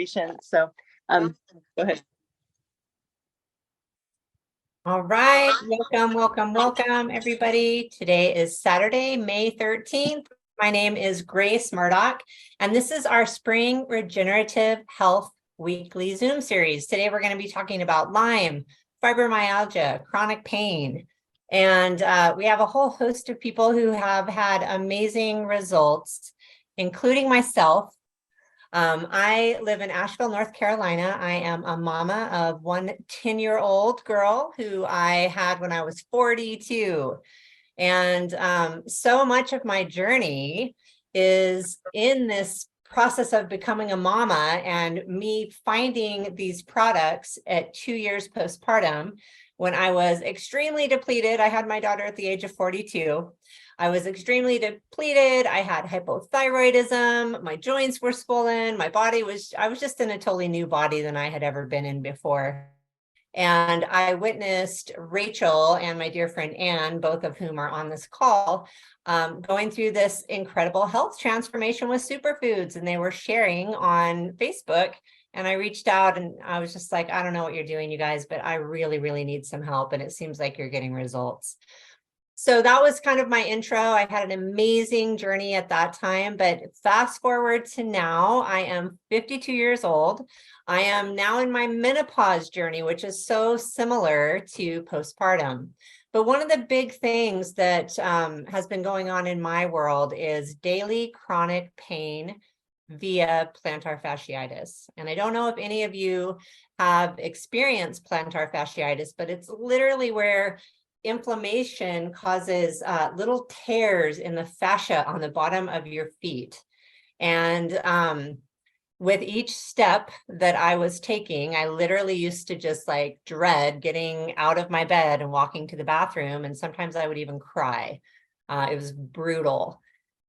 So, go ahead. All right, welcome, everybody. Today is Saturday, May 13th. My name is Grace Murdoch, and this is our Spring Regenerative Health Weekly Zoom series. Today, we're going to be talking about Lyme, fibromyalgia, chronic pain, and we have a whole host of people who have had amazing results, including myself. I live in Asheville, North Carolina. I am a mama of one 10-year-old girl who I had when I was 42. And so much of my journey is in this process of becoming a mama and me finding these products at 2 years postpartum when I was extremely depleted. I had my daughter at the age of 42. I was extremely depleted. I had hypothyroidism. My joints were swollen. I was just in a totally new body than I had ever been in before. And I witnessed Rachel and my dear friend Anne, both of whom are on this call, going through this incredible health transformation with superfoods. And they were sharing on Facebook. And I reached out and I was just like, I don't know what you're doing, you guys, but I really, really need some help. And it seems like you're getting results. So that was kind of my intro. I had an amazing journey at that time, but fast forward to now, I am 52 years old. I am now in my menopause journey, which is so similar to postpartum. But one of the big things that has been going on in my world is daily chronic pain via plantar fasciitis. And I don't know if any of you have experienced plantar fasciitis, but it's literally where inflammation causes little tears in the fascia on the bottom of your feet. And with each step that I was taking, I literally used to just like dread getting out of my bed and walking to the bathroom. And sometimes I would even cry. It was brutal.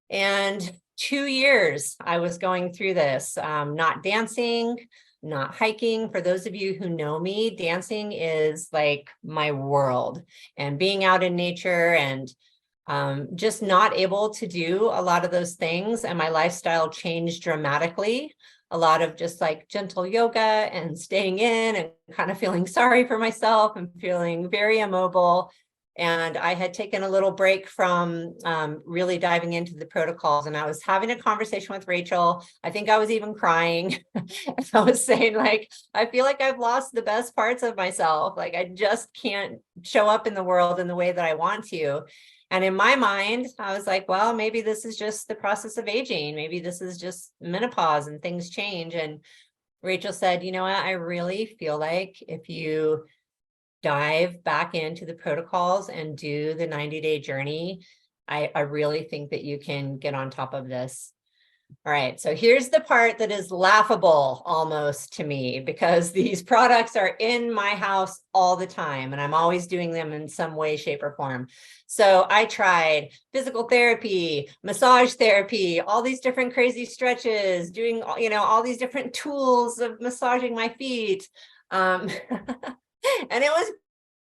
And 2 years I was going through this, not dancing, not hiking. For those of you who know me, dancing is like my world, and being out in nature and just not able to do a lot of those things. And my lifestyle changed dramatically. A lot of just like gentle yoga and staying in and kind of feeling sorry for myself and feeling very immobile. And I had taken a little break from really diving into the protocols, and I was having a conversation with Rachel. I think I was even crying. I was saying, like, I feel like I've lost the best parts of myself. Like, I just can't show up in the world in the way that I want to. And in my mind, I was like, well, maybe this is just the process of aging. Maybe this is just menopause and things change. And Rachel said, you know what? I really feel like if you dive back into the protocols and do the 90-day journey, I really think that you can get on top of this. All right, so here's the part that is laughable almost to me, because these products are in my house all the time and I'm always doing them in some way, shape, or form. So I tried physical therapy, massage therapy, all these different crazy stretches, doing, all these different tools of massaging my feet. And it was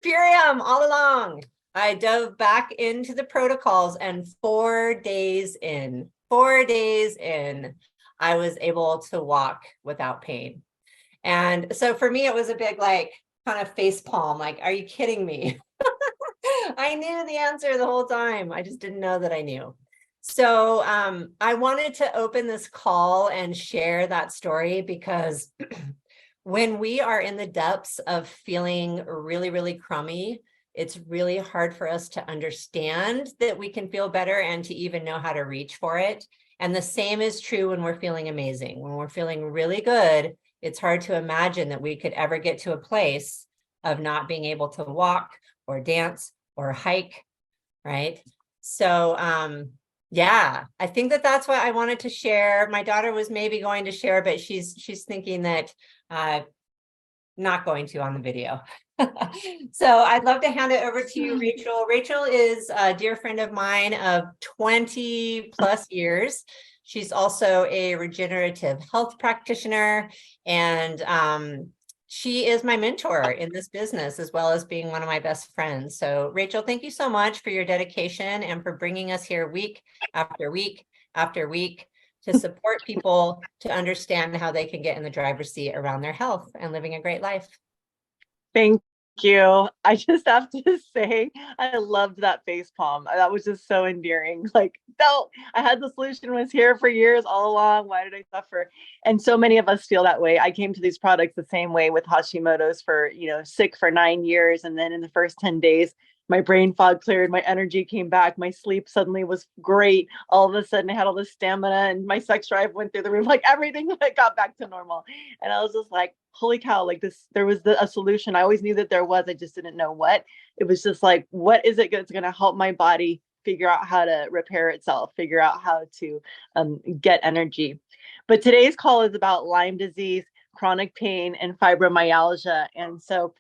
Purium all along. I dove back into the protocols, and 4 days in, I was able to walk without pain. And so for me, it was a big, like, kind of face palm, like, are you kidding me? I knew the answer the whole time. I just didn't know that I knew. So I wanted to open this call and share that story because when we are in the depths of feeling really, really crummy, it's really hard for us to understand that we can feel better and to even know how to reach for it. And the same is true when we're feeling amazing. When we're feeling really good, it's hard to imagine that we could ever get to a place of not being able to walk or dance or hike, right? So yeah, I think that that's what I wanted to share. My daughter was maybe going to share, but she's thinking that not going to on the video. So I'd love to hand it over to you, Rachel. Rachel is a dear friend of mine of 20 plus years. She's also a regenerative health practitioner, and she is my mentor in this business, as well as being one of my best friends. So Rachel, thank you so much for your dedication and for bringing us here week after week after week to support people to understand how they can get in the driver's seat around their health and living a great life. Thank you. I just have to say, I loved that face palm. That was just so endearing. Like, no, I had the solution was here for years all along. Why did I suffer? And so many of us feel that way. I came to these products the same way with Hashimoto's for, sick for 9 years. And then in the first 10 days, my brain fog cleared, my energy came back, my sleep suddenly was great. All of a sudden I had all this stamina and my sex drive went through the roof, like everything got back to normal. And I was just like, holy cow, like this, there was a solution. I always knew that there was, I just didn't know what. It was just like, what is it that's going to help my body figure out how to repair itself, figure out how to get energy. But today's call is about Lyme disease, chronic pain, and fibromyalgia. And so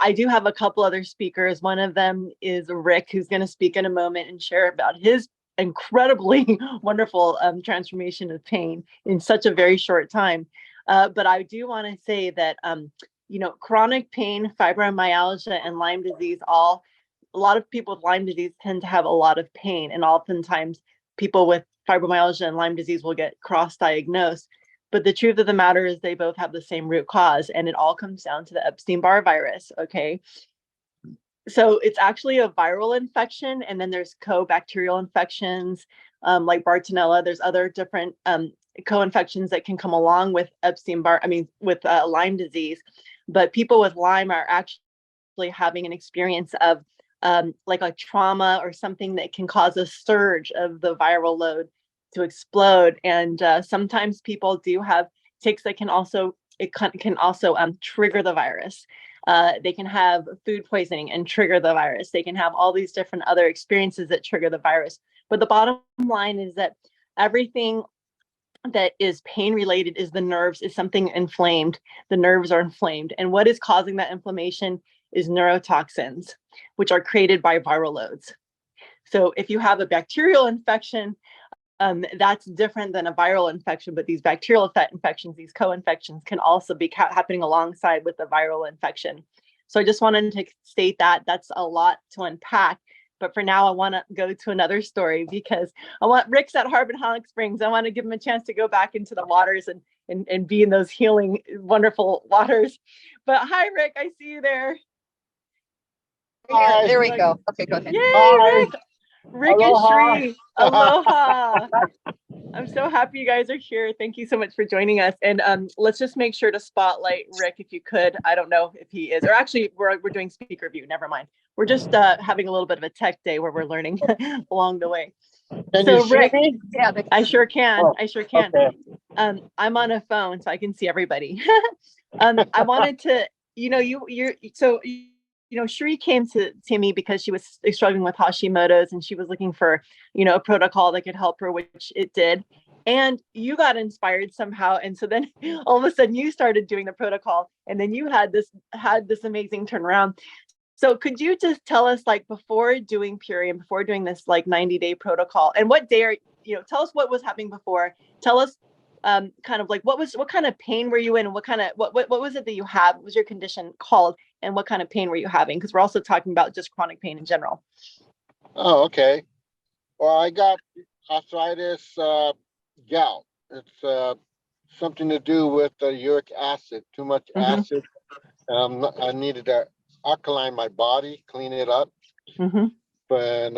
I do have a couple other speakers. One of them is Rick, who's going to speak in a moment and share about his incredibly wonderful transformation of pain in such a very short time. But I do want to say that, chronic pain, fibromyalgia, and Lyme disease, a lot of people with Lyme disease tend to have a lot of pain. And oftentimes people with fibromyalgia and Lyme disease will get cross-diagnosed. But the truth of the matter is they both have the same root cause, and it all comes down to the Epstein-Barr virus, okay? So it's actually a viral infection, and then there's co-bacterial infections like Bartonella. There's other different co-infections that can come along with with Lyme disease. But people with Lyme are actually having an experience of like a trauma or something that can cause a surge of the viral load to explode. And sometimes people do have ticks that can also trigger the virus. They can have food poisoning and trigger the virus. They can have all these different other experiences that trigger the virus. But the bottom line is that everything that is pain related is the nerves, is something inflamed. The nerves are inflamed. And what is causing that inflammation is neurotoxins, which are created by viral loads. So if you have a bacterial infection, that's different than a viral infection, but these bacterial infections, these co-infections can also be happening alongside with the viral infection. So I just wanted to state that that's a lot to unpack. But for now, I want to go to another story because Rick's at Harbin Hot Springs. I want to give him a chance to go back into the waters and be in those healing, wonderful waters. But hi, Rick, I see you there. Hi. There we go. Okay, go ahead. Yay, Hi. Rick. Rick Aloha. and Shri. Aloha. I'm so happy you guys are here. Thank you so much for joining us. And let's just make sure to spotlight Rick if you could. I don't know if he is, or actually we're doing speaker view. Never mind. We're just having a little bit of a tech day where we're learning along the way. Can so you see Rick, me? Yeah, I sure can. Oh, I sure can. Okay. I'm on a phone, so I can see everybody. I wanted to, Shri came to me because she was struggling with Hashimoto's and she was looking for, a protocol that could help her, which it did. And you got inspired somehow. And so then all of a sudden you started doing the protocol and then you had this amazing turnaround. So could you just tell us, like, before doing Purium, before doing this like 90-day protocol, and what day tell us what was happening before. Tell us kind of like what kind of pain were you in, and what was it that you had? What was your condition called, and what kind of pain were you having? Because we're also talking about just chronic pain in general. Oh, okay. Well, I got arthritis, gout. It's something to do with the uric acid, too much acid. I needed to alkaline my body, clean it up. But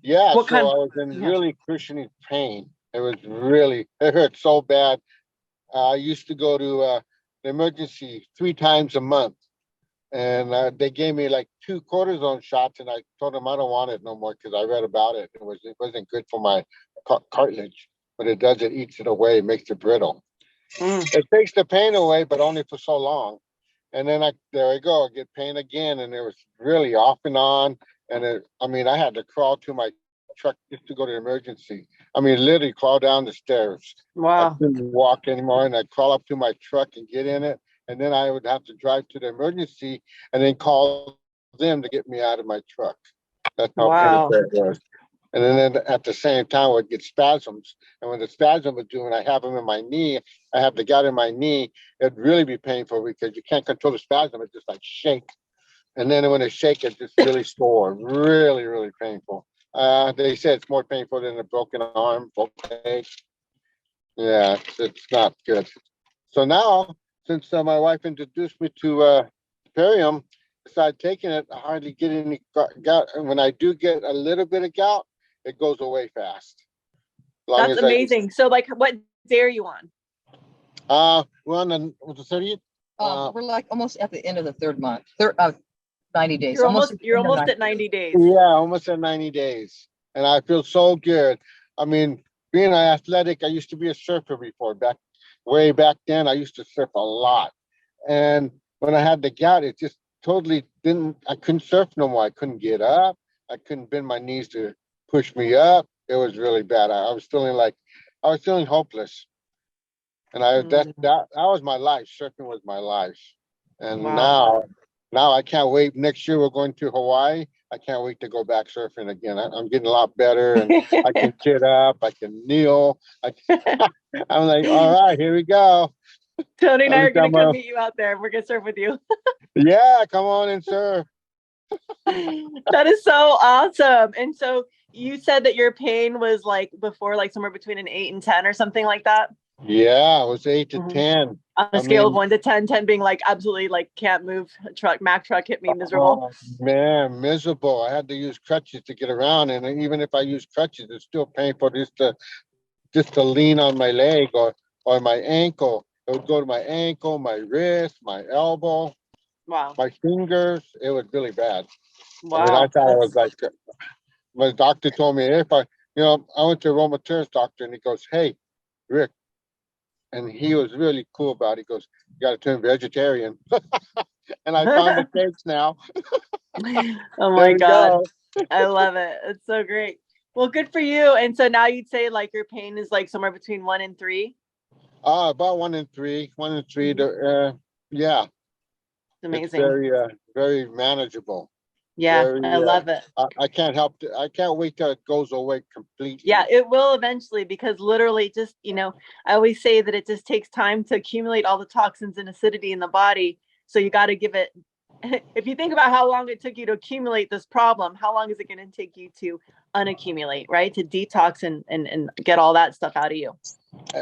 yeah, What so kind- I was in really excruciating pain. It hurt so bad. I used to go to the emergency 3 times a month, and they gave me like 2 cortisone shots, and I told them I don't want it no more because I read about it. It wasn't good for my cartilage, but it eats it away, makes it brittle. It takes the pain away, but only for so long. And then there I go, I get pain again, and it was really off and on. And I had to crawl to my truck just to go to the emergency. Literally crawl down the stairs. Wow. I couldn't walk anymore, and I'd crawl up to my truck and get in it. And then I would have to drive to the emergency and then call them to get me out of my truck. That's how painful it was. And then at the same time, I would get spasms. And when the spasm was doing, I have them in my knee. I have the gout in my knee. It'd really be painful because you can't control the spasm. It just like shake. And then when it shake, it's just really sore. Really, really painful. They said it's more painful than a broken arm, broken leg. Yeah, it's not good. So now, since my wife introduced me to Perium, I started taking it. I hardly get any gout, and when I do get a little bit of gout, it goes away fast. As long That's as I, amazing. So like what day are you on? we're on the 30th. We're like almost at the end of the third month. 90 days. You're almost at the you're end of almost 90 at 90 days. Yeah, almost at 90 days, and I feel so good. I mean, being an athletic, I used to be a surfer before. Way back then, I used to surf a lot, and when I had the gout, it just totally didn't. I couldn't surf no more. I couldn't get up. I couldn't bend my knees to push me up. It was really bad. I was feeling like I was feeling hopeless, and that was my life. Surfing was my life, and Wow. now I can't wait. Next year we're going to Hawaii. I can't wait to go back surfing again. I'm getting a lot better, and I can sit up. I can kneel. I'm like, all right, here we go. Tony and I Every are gonna time come meet you out there. We're gonna surf with you. yeah, come on and surf. That is so awesome. And so you said that your pain was like before, like somewhere between an 8 and 10 or something like that. Yeah, it was 8 to Mhm. 10. On a I scale of mean, 1 to 10, 10 being like absolutely like can't move. Mac truck hit me miserable. oh man, miserable. I had to use crutches to get around, and even if I use crutches, it's still painful just to lean on my leg or my ankle. It would go to my ankle, my wrist, my elbow, Wow. my fingers. It was really bad. I mean, I Wow. thought it was like my doctor told me if I went to a rheumatologist doctor, and he goes, "Hey, Rick," and he was really cool about it. He goes, "You got to turn vegetarian," and I found the cakes now. Oh There my we God. go. I love it. It's so great. Well, good for you. And so now you'd say like your pain is like somewhere between 1 and 3. About 1 and 3, 1 and 3. Yeah, It's it's amazing. very manageable. Yeah, Very. I love it. I can't I can't wait till it goes away completely. Yeah, it will eventually because literally just, I always say that it just takes time to accumulate all the toxins and acidity in the body. So you got to give it, if you think about how long it took you to accumulate this problem, how long is it going to take you to unaccumulate, right? To detox and get all that stuff out of you.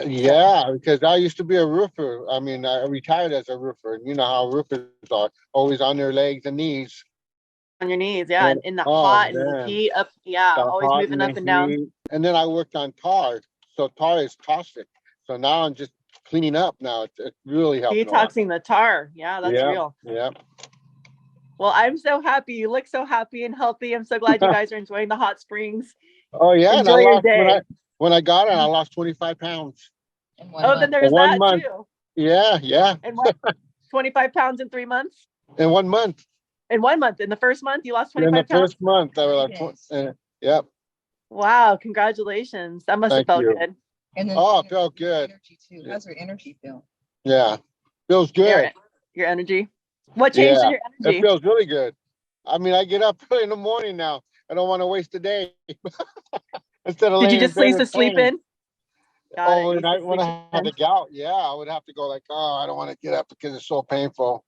Yeah, because I used to be a roofer. I mean, I retired as a roofer, and you know how roofers are, always on their legs and knees. On your knees, yeah, And and in the oh hot and the man, heat up, yeah, the always hot and moving the up and down. heat. And then I worked on tar. So tar is toxic. So now I'm just cleaning up now. It's really helping a lot. Detoxing the tar. Yeah, that's Yeah, real. yeah. Well, I'm so happy. You look so happy and healthy. I'm so glad you guys are enjoying the hot springs. Oh yeah, and I Enjoy your lost day. when I got it, I lost 25 pounds in 1 Oh, then month. in there's one that month. too. Yeah, yeah, And what, 25 pounds in 3 months? in 1 month. In 1 month. In the first month, you lost In the 25 pounds? first month, I was Yes. yep. Wow, congratulations. That must have Thank felt you. good. And then Oh, it felt good. energy too. How's your energy feel? Yeah, feels Your, good. your energy. What changed in Yeah, your it energy? feels really good. I mean, I get up early in the morning now. I don't want to waste the day instead of Did you laying in just bed used in to sleep pain. in? Got Oh, it. Used to when sleep I had in. the gout, yeah, I would have to go like, oh, I don't want to get up because it's so painful.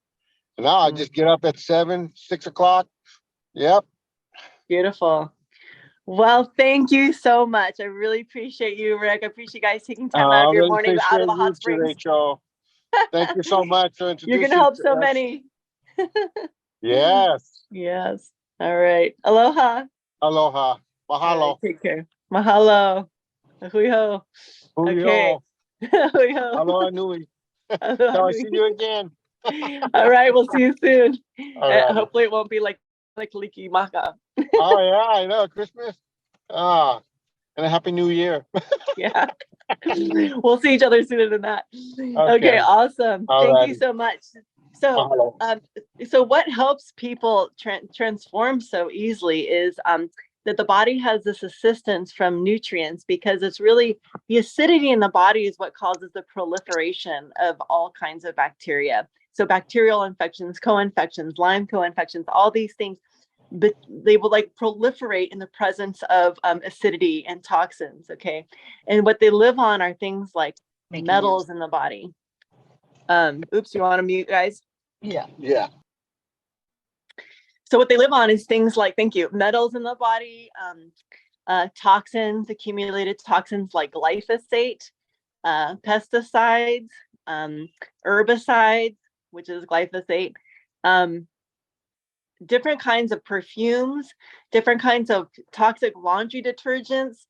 And now I Mm, just get up at 7, 6 o'clock. Yep. beautiful. Well, thank you so much. I really appreciate you, Rick. I appreciate you guys taking time out I of your really morning out of appreciate the you hot too, springs. Rachel. Thank you so much for You're going to introducing help so us. many. Yes. Yes. All right. Aloha. Aloha. All right. Mahalo. Take care. Mahalo. Hui ho. Okay. Huyo. Hui ho. Aloha nui. Aloha Till I nui. see you again. All right. We'll see you soon. All right. Hopefully, it won't be like Liki Maka. Oh yeah, I know. Christmas. Ah, and a happy new year. Yeah. We'll see each other sooner than that. Okay. Okay. Awesome. All Thank you righty. so much. So, Mahalo. so what helps people transform so easily is that the body has this assistance from nutrients, because it's really the acidity in the body is what causes the proliferation of all kinds of bacteria. So bacterial infections, co-infections, Lyme co-infections, all these things, but they will like proliferate in the presence of acidity and toxins. Okay. And what they live on are things like metals in the body. Oops, you want to mute, guys? Yeah. Yeah. So what they live on is things like, thank you, metals in the body, toxins, accumulated toxins like glyphosate, pesticides, herbicides, which is glyphosate, different kinds of perfumes, different kinds of toxic laundry detergents,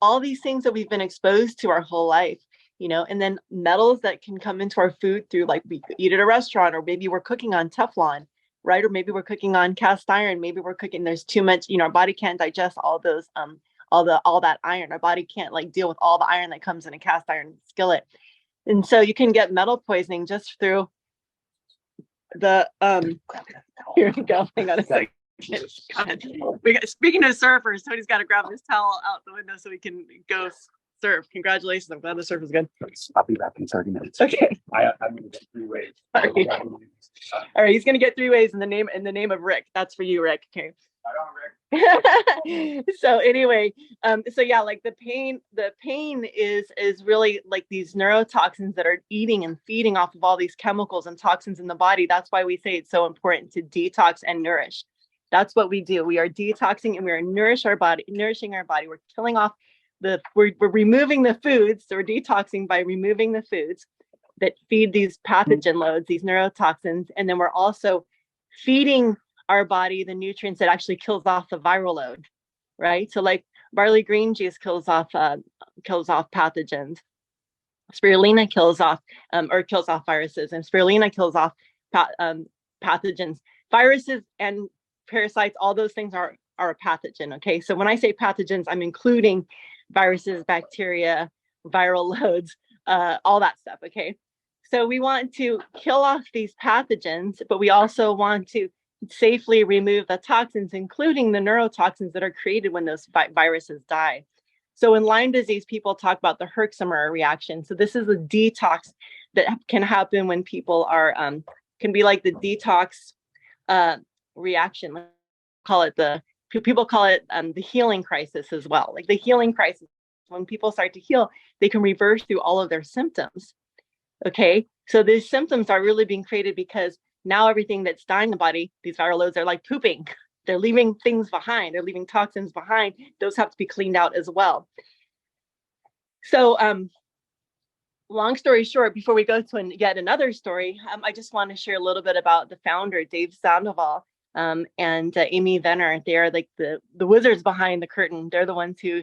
all these things that we've been exposed to our whole life, and then metals that can come into our food through, like, we eat at a restaurant, or maybe we're cooking on Teflon, right? Or maybe we're cooking on cast iron. Maybe we're cooking, there's too much, our body can't digest all those, all that iron. Our body can't like deal with all the iron that comes in a cast iron skillet. And so you can get metal poisoning just through the, here we go. Hang on a second. Speaking of surfers, Tony's got to grab his towel out the window so we can go surf. Congratulations. I'm glad the surf is good. I'll be back in 30 minutes. Okay. I'm going to get 3 waves. All right. He's going to get 3 waves in the name of Rick. That's for you, Rick. Okay. Right on, Rick. So anyway, so yeah, like the pain is really like these neurotoxins that are eating and feeding off of all these chemicals and toxins in the body. That's why we say it's so important to detox and nourish. That's what we do. We are detoxing and we are nourishing our body. We're killing off we're removing the foods. So we're detoxing by removing the foods that feed these pathogen loads, these neurotoxins. And then we're also feeding our body the nutrients that actually kills off the viral load, right? So like barley green juice kills off pathogens. Spirulina kills off viruses, and spirulina kills off pathogens. Viruses and parasites, all those things are a pathogen. Okay, so when I say pathogens, I'm including viruses, bacteria, viral loads, all that stuff. Okay, so we want to kill off these pathogens, but we also want to safely remove the toxins, including the neurotoxins that are created when those viruses die. So in Lyme disease, people talk about the Herxheimer reaction. So this is a detox that can happen when people are, can be like the detox reaction. People call it the healing crisis as well. Like the healing crisis, when people start to heal, they can reverse through all of their symptoms. Okay, so these symptoms are really being created because now everything that's dying in the body, these viral loads are like pooping. They're leaving things behind. They're leaving toxins behind. Those have to be cleaned out as well. So long story short, before we go to yet another story, I just want to share a little bit about the founder, Dave Sandoval, and Amy Venner. They are like the wizards behind the curtain. They're the ones who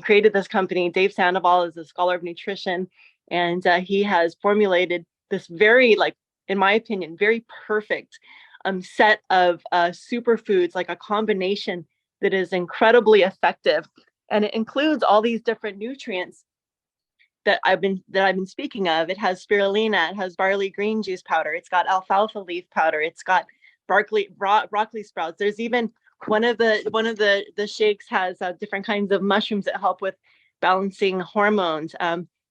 created this company. Dave Sandoval is a scholar of nutrition, and he has formulated this very, like, in my opinion, very perfect set of superfoods, like a combination that is incredibly effective. And it includes all these different nutrients that I've been speaking of. It has spirulina, it has barley green juice powder, it's got alfalfa leaf powder, it's got broccoli sprouts. There's even one of the shakes has different kinds of mushrooms that help with balancing hormones.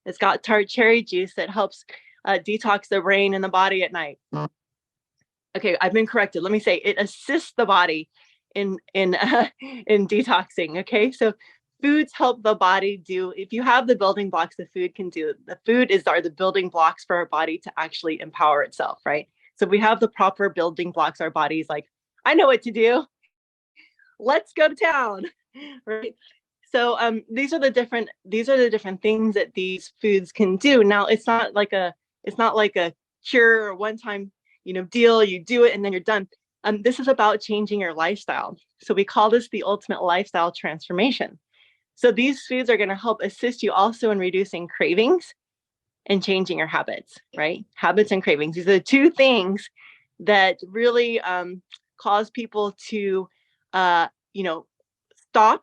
It's got tart cherry juice that helps detox the brain and the body at night. Okay, I've been corrected. Let me say it assists the body in detoxing. Okay, so foods help the body do. If you have the building blocks, the food can do. The food are the building blocks for our body to actually empower itself, right? So if we have the proper building blocks, our body's like, I know what to do. Let's go to town, right? So these are the different things that these foods can do. Now it's not like a cure or one time deal. You do it and then you're done. This is about changing your lifestyle. So we call this the ultimate lifestyle transformation. So these foods are going to help assist you also in reducing cravings and changing your habits, right? Habits and cravings. These are the two things that really cause people to stop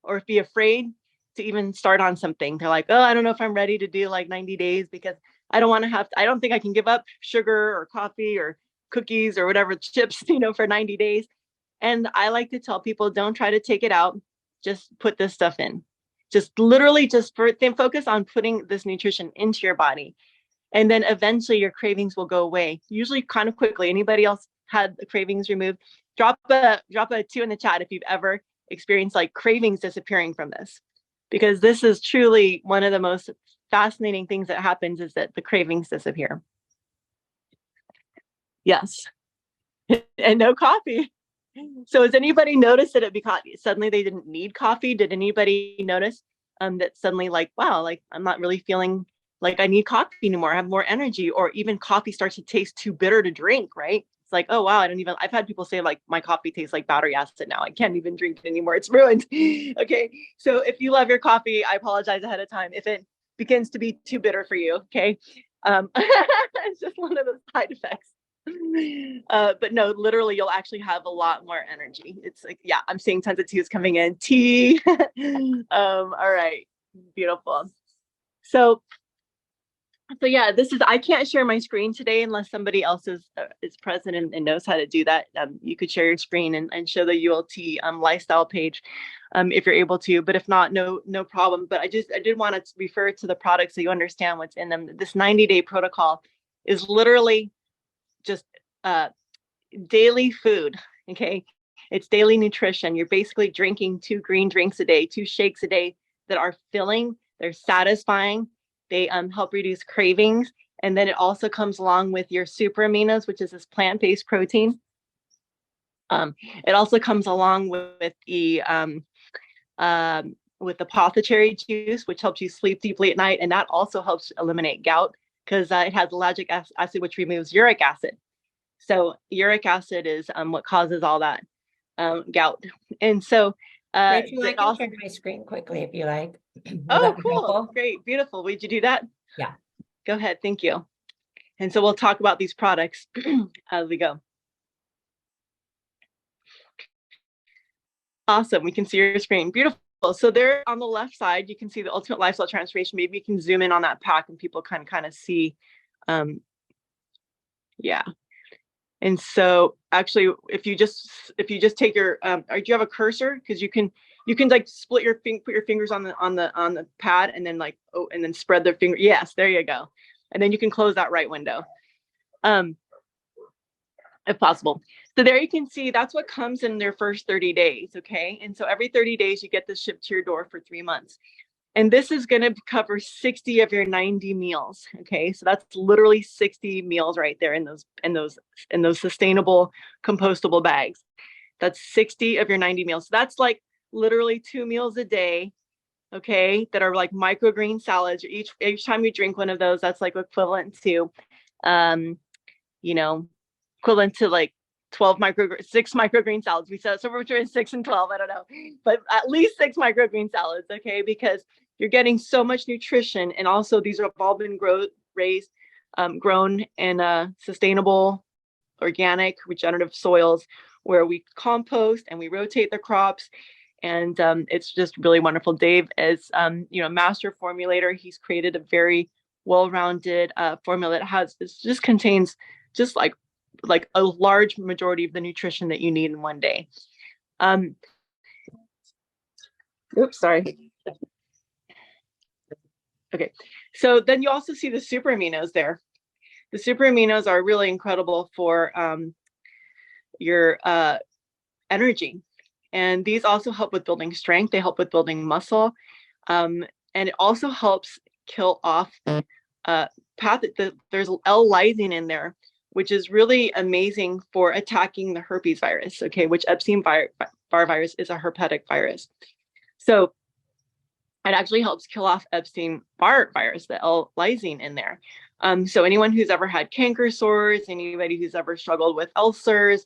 or be afraid to even start on something. They're like, oh, I don't know if I'm ready to do like 90 days because I don't think I can give up sugar or coffee or cookies or whatever, chips, for 90 days. And I like to tell people, don't try to take it out. Just put this stuff in. Just literally focus on putting this nutrition into your body. And then eventually your cravings will go away, usually kind of quickly. Anybody else had the cravings removed? Drop a 2 in the chat if you've ever experienced like cravings disappearing from this, because this is truly one of the most fascinating things that happens, is that the cravings disappear. Yes. And no coffee. So has anybody noticed that suddenly they didn't need coffee? Did anybody notice that suddenly, like, wow, like I'm not really feeling like I need coffee anymore, I have more energy, or even coffee starts to taste too bitter to drink, right? It's like, oh wow, I've had people say like my coffee tastes like battery acid now. I can't even drink it anymore. It's ruined. Okay. So if you love your coffee, I apologize ahead of time if it begins to be too bitter for you. Okay. It's just one of the side effects. But no, literally you'll actually have a lot more energy. It's like, yeah, I'm seeing tons of teas coming in. Tea. All right. Beautiful. So yeah, I can't share my screen today unless somebody else is present and knows how to do that. You could share your screen and show the ULT lifestyle page if you're able to, but if not, no problem. But I did want to refer to the products so you understand what's in them. This 90-day protocol is literally just daily food. Okay. It's daily nutrition. You're basically drinking 2 green drinks a day, 2 shakes a day that are filling, they're satisfying, they help reduce cravings. And then it also comes along with your super aminos, which is this plant-based protein. It also comes along with the apothecary juice, which helps you sleep deeply at night. And that also helps eliminate gout because it has lactic acid, which removes uric acid. So uric acid is what causes all that gout. And so Rachel, I can share my screen quickly if you like. Oh, cool. Great. Beautiful. Would you do that? Yeah. Go ahead. Thank you. And so we'll talk about these products as we go. Awesome. We can see your screen. Beautiful. So there on the left side, you can see the Ultimate Lifestyle Transformation. Maybe you can zoom in on that pack and people can kind of see. Yeah. And so actually, if you just take your, do you have a cursor? Because you can like split your put your fingers on the pad and then like, oh, and then spread the finger. Yes, there you go. And then you can close that right window, if possible. So there you can see that's what comes in their first 30 days. Okay. And so every 30 days, you get this shipped to your door for 3 months. And this is going to cover 60 of your 90 meals. Okay. So that's literally 60 meals right there in those sustainable compostable bags. That's 60 of your 90 meals. So that's like literally 2 meals a day. Okay. That are like microgreen salads. Each time you drink one of those, that's like equivalent to, equivalent to like 6 microgreen salads. We said somewhere between 6 and 12. I don't know, but at least 6 microgreen salads. Okay. Because you're getting so much nutrition. And also these have all been grown in sustainable, organic, regenerative soils where we compost and we rotate the crops. And it's just really wonderful. Dave is, master formulator. He's created a very well-rounded formula that just contains just like a large majority of the nutrition that you need in one day. Oops, sorry. Okay, so then you also see the super aminos there. The super aminos are really incredible for your energy. And these also help with building strength. They help with building muscle. And it also helps kill off there's L-lysine in there, which is really amazing for attacking the herpes virus, okay, which Epstein-Barr virus is a herpetic virus. So it actually helps kill off Epstein-Barr virus, the L-lysine in there. So anyone who's ever had canker sores, anybody who's ever struggled with ulcers,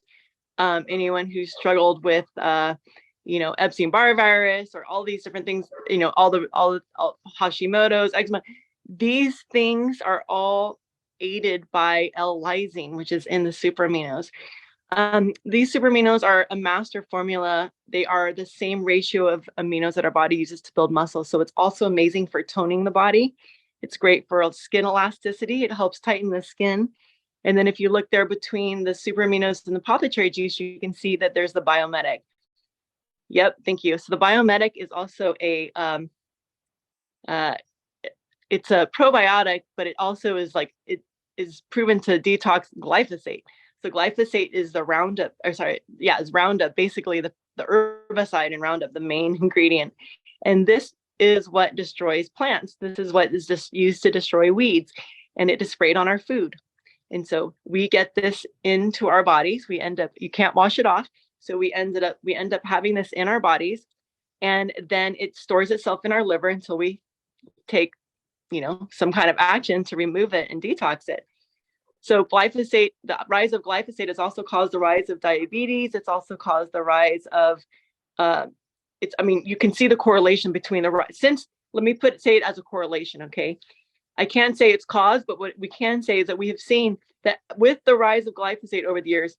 anyone who's struggled with, Epstein-Barr virus or all these different things, all Hashimoto's, eczema, these things are all aided by L-lysine, which is in the super aminos. These super aminos are a master formula. They are the same ratio of aminos that our body uses to build muscle. So it's also amazing for toning the body. It's great for skin elasticity. It helps tighten the skin. And then if you look there between the super aminos and the apothecary juice, you can see that there's the biomedic. Yep, thank you. So the biomedic is also it's a probiotic, but it also is it is proven to detox glyphosate. So glyphosate is the Roundup, is Roundup, basically the herbicide in Roundup, the main ingredient. And this is what destroys plants. This is what is just used to destroy weeds, and it is sprayed on our food. And so we get this into our bodies. You can't wash it off. So we end up having this in our bodies, and then it stores itself in our liver until we take some kind of action to remove it and detox it. So glyphosate, the rise of glyphosate has also caused the rise of diabetes. It's also caused the rise of, you can see the correlation between the rise. Let me say it as a correlation, okay? I can't say it's caused, but what we can say is that we have seen that with the rise of glyphosate over the years,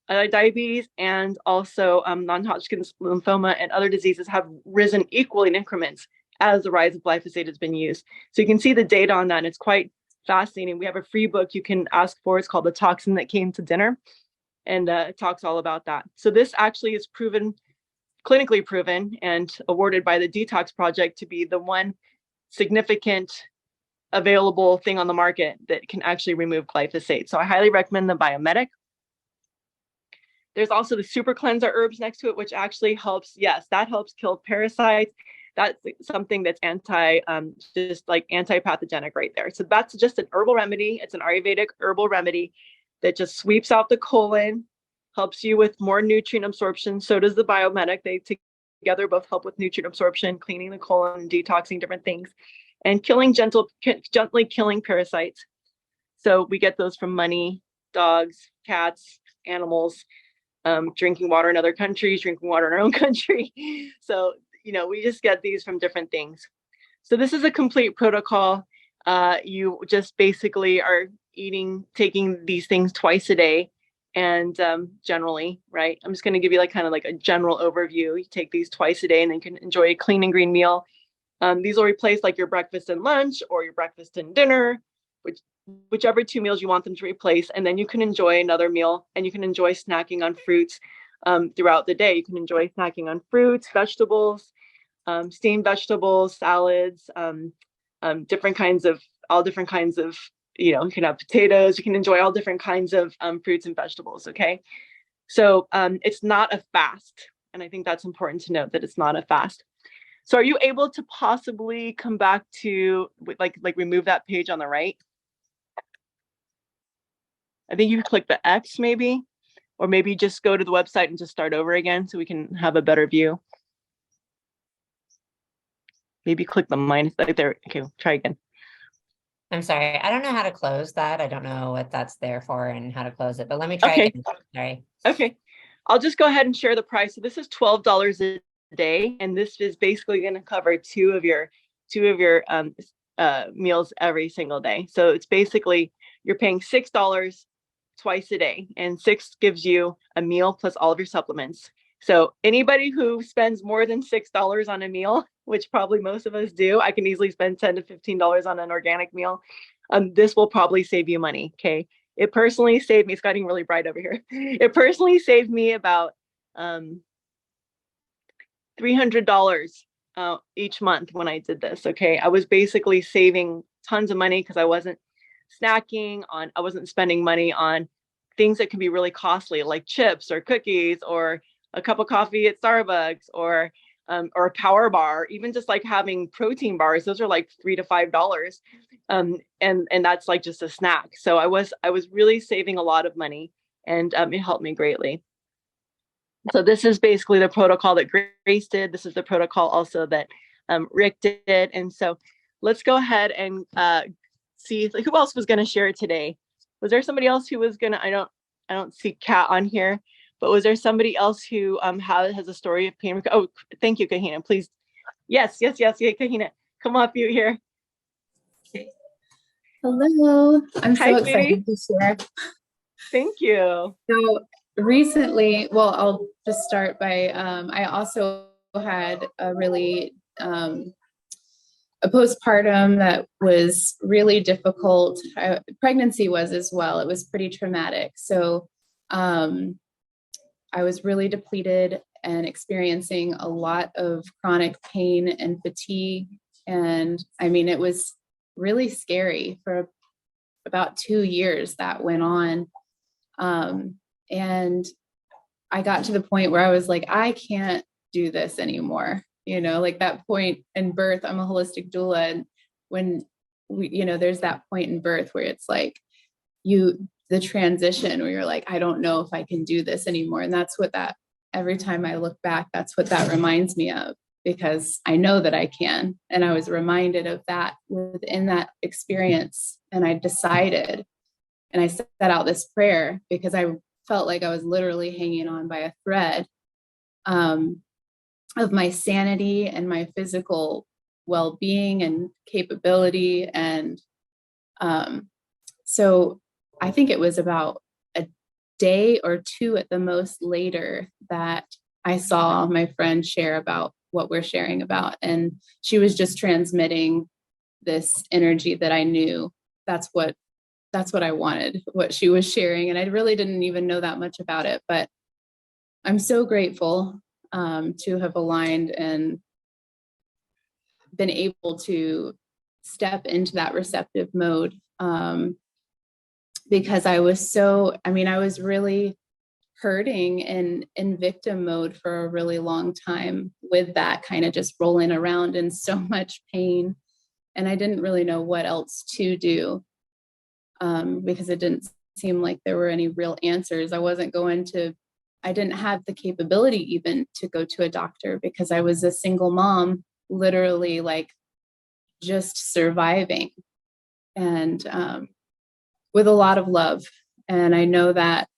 diabetes and also non-Hodgkin's lymphoma and other diseases have risen equally in increments as the rise of glyphosate has been used. So you can see the data on that, and it's quite fascinating. We have a free book you can ask for. It's called The Toxin That Came to Dinner, and it talks all about that. So this actually is clinically proven and awarded by the Detox Project to be the one significant available thing on the market that can actually remove glyphosate. So I highly recommend the Biomedic. There's also the Super Cleanser herbs next to it, which actually helps. Yes, that helps kill parasites. That's something that's just like anti-pathogenic right there. So that's just an herbal remedy. It's an Ayurvedic herbal remedy that just sweeps out the colon, helps you with more nutrient absorption. So does the Biomedic. They together both help with nutrient absorption, cleaning the colon, detoxing different things, and gently killing parasites. So we get those from money, dogs, cats, animals, drinking water in other countries, drinking water in our own country. So, we just get these from different things. So this is a complete protocol. You just basically are taking these things twice a day. And generally, right, I'm just going to give you kind of a general overview. You take these twice a day and then you can enjoy a clean and green meal. These will replace your breakfast and lunch or your breakfast and dinner, whichever two meals you want them to replace. And then you can enjoy another meal, and you can enjoy snacking on fruits throughout the day. You can enjoy snacking on fruits, vegetables, steamed vegetables, salads, different kinds of, you can have potatoes. You can enjoy all different kinds of fruits and vegetables. Okay. So it's not a fast. And I think that's important to note, that it's not a fast. So are you able to possibly come back to remove that page on the right? I think you click the X maybe, or maybe just go to the website and just start over again so we can have a better view. Maybe click the minus there. Okay, try again. I'm sorry. I don't know how to close that. I don't know what that's there for and how to close it, but let me try again. Sorry. Okay. I'll just go ahead and share the price. So this is $12 a day, and this is basically going to cover two of your meals every single day. So it's basically, you're paying $6 twice a day, and 6 gives you a meal plus all of your supplements. So anybody who spends more than $6 on a meal, which probably most of us do, I can easily spend $10 to $15 on an organic meal. This will probably save you money. Okay. It personally saved me. It's getting really bright over here. It personally saved me about $300 each month when I did this. Okay. I was basically saving tons of money because I wasn't spending money on things that can be really costly, like chips or cookies or a cup of coffee at Starbucks or a power bar, even just having protein bars. Those are $3 to $5. And that's just a snack. So I was really saving a lot of money, and it helped me greatly. So this is basically the protocol that Grace did. This is the protocol also that Rick did. And so let's go ahead and see who else was going to share today. Was there somebody else who was going to, I don't see Kat on here, but was there somebody else who has a story of pain? Oh, thank you, Kahina. Please. Yes. Yeah, Kahina, come off mute here. Hello. I'm so Hi, excited to share. Thank you. So recently, well, I'll just start by, I also had a really, a postpartum that was really difficult. Pregnancy was as well. It was pretty traumatic. So I was really depleted and experiencing a lot of chronic pain and fatigue. And I mean, it was really scary for about 2 years that went on. And I got to the point where I was like, I can't do this anymore. That point in birth, I'm a holistic doula. And when there's that point in birth where it's the transition where you're like, I don't know if I can do this anymore. And that's what every time I look back, that's what that reminds me of, because I know that I can. And I was reminded of that within that experience. And I decided, and I set out this prayer because I felt like I was literally hanging on by a thread of my sanity and my physical well-being and capability. And so I think it was about a day or two at the most later that I saw my friend share about what we're sharing about. And she was just transmitting this energy that I knew that's what I wanted, what she was sharing. And I really didn't even know that much about it, but I'm so grateful to have aligned and been able to step into that receptive mode, because I was really hurting and in victim mode for a really long time, with that kind of just rolling around in so much pain. And I didn't really know what else to do, because it didn't seem like there were any real answers. I didn't have the capability even to go to a doctor, because I was a single mom, literally like just surviving, and with a lot of love. And I know that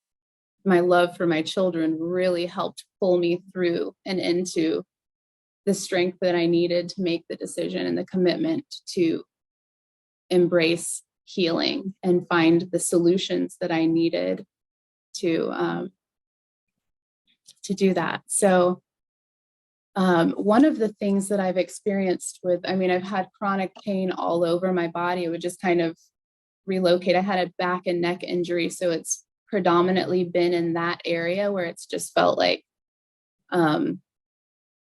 my love for my children really helped pull me through and into the strength that I needed to make the decision and the commitment to embrace healing and find the solutions that I needed to do that. So one of the things that I've experienced I've had chronic pain all over my body. It would just kind of relocate. I had a back and neck injury, so it's predominantly been in that area where it's just felt like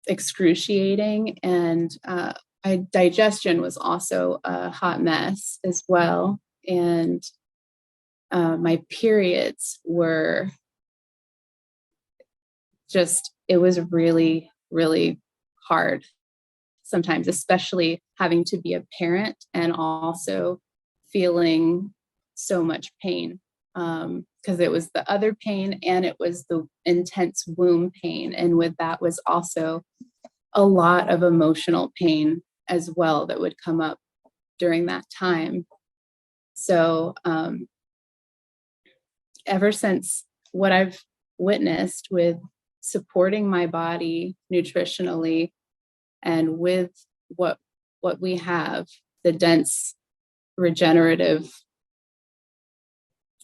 excruciating. And my digestion was also a hot mess as well. And my periods were it was really, really hard sometimes, especially having to be a parent and also feeling so much pain, because it was the other pain and it was the intense womb pain. And with that was also a lot of emotional pain as well that would come up during that time. So ever since what I've witnessed with supporting my body nutritionally and with what we have, the dense regenerative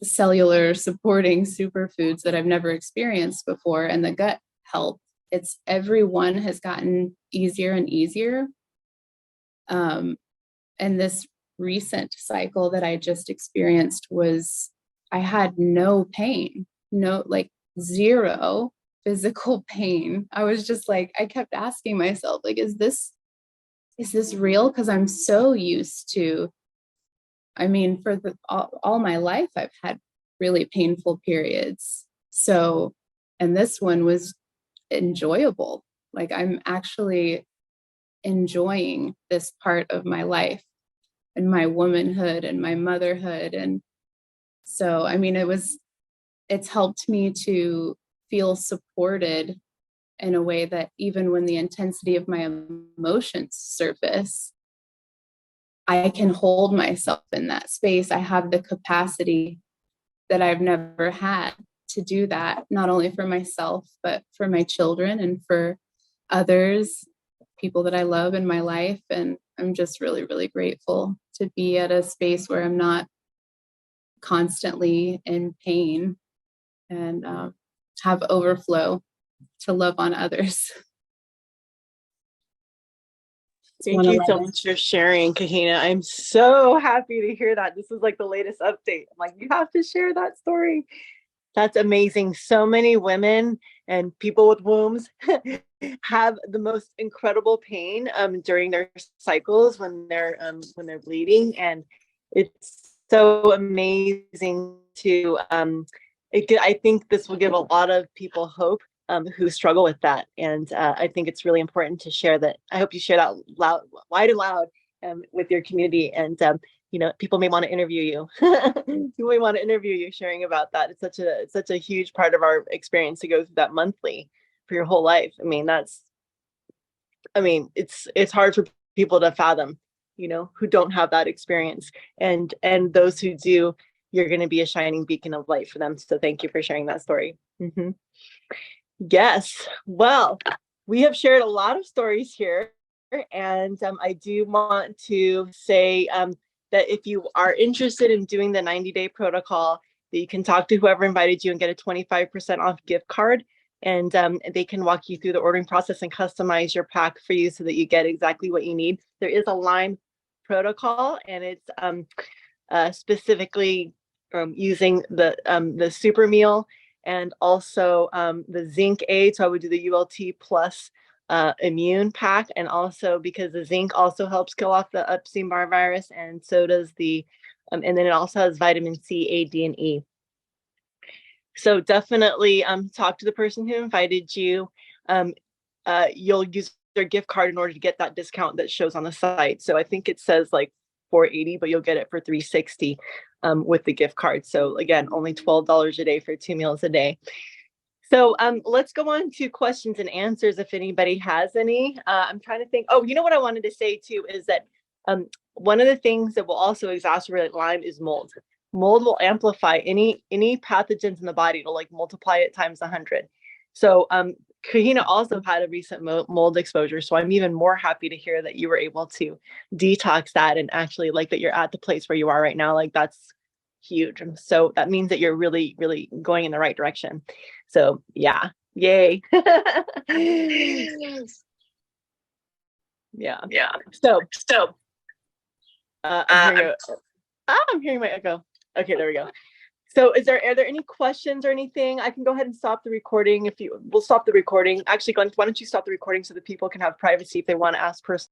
cellular supporting superfoods that I've never experienced before, and the gut health, everyone has gotten easier and easier. And this recent cycle that I just experienced I had no pain, like zero physical pain. I was just like, I kept asking myself, like, is this real? Because I'm so used to, for all my life, I've had really painful periods. So, and this one was enjoyable. Like, I'm actually enjoying this part of my life and my womanhood and my motherhood. And so, it's helped me to feel supported in a way that even when the intensity of my emotions surface, I can hold myself in that space. I have the capacity that I've never had to do that, not only for myself, but for my children and for others, people that I love in my life. And I'm just really, really grateful to be at a space where I'm not constantly in pain and have overflow to love on others. Thank you so much for sharing, Kahina. I'm so happy to hear that. This is like the latest update. I'm like, you have to share that story. That's amazing. So many women and people with wombs have the most incredible pain during their cycles when they're bleeding, and it's so amazing to I think this will give a lot of people hope who struggle with that. And I think it's really important to share that. I hope you share that wide and loud with your community. And, people may want to interview you. People may want to interview you sharing about that. It's such a huge part of our experience to go through that monthly for your whole life. I mean, it's hard for people to fathom, you know, who don't have that experience, and those who do, you're going to be a shining beacon of light for them. So thank you for sharing that story. Mm-hmm. Yes. Well, we have shared a lot of stories here. And I do want to say that if you are interested in doing the 90-day protocol, that you can talk to whoever invited you and get a 25% off gift card. And they can walk you through the ordering process and customize your pack for you so that you get exactly what you need. There is a Lyme protocol, and it's specifically using the super meal and also the zinc aid. So I would do the ULT plus immune pack, and also because the zinc also helps kill off the Epstein-Barr virus, and so does the and then it also has vitamin C, A, D, and E. So definitely talk to the person who invited you. You'll use their gift card in order to get that discount that shows on the site. So I think it says like $480, but you'll get it for $360 with the gift card. So again, only $12 a day for 2 meals a day. So let's go on to questions and answers if anybody has any. I'm trying to think. Oh, you know what I wanted to say too is that one of the things that will also exacerbate Lyme is mold. Mold will amplify any pathogens in the body. It'll like multiply it times 100. So Kahina also had a recent mold exposure. So I'm even more happy to hear that you were able to detox that, and actually like that you're at the place where you are right now. Like that's huge. So that means that you're really, really going in the right direction. So yeah, yay. Yeah. So I'm hearing my echo. Okay, there we go. So are there any questions or anything? I can go ahead and stop the recording. We'll stop the recording. Actually, Glenn, why don't you stop the recording so that people can have privacy if they want to ask personal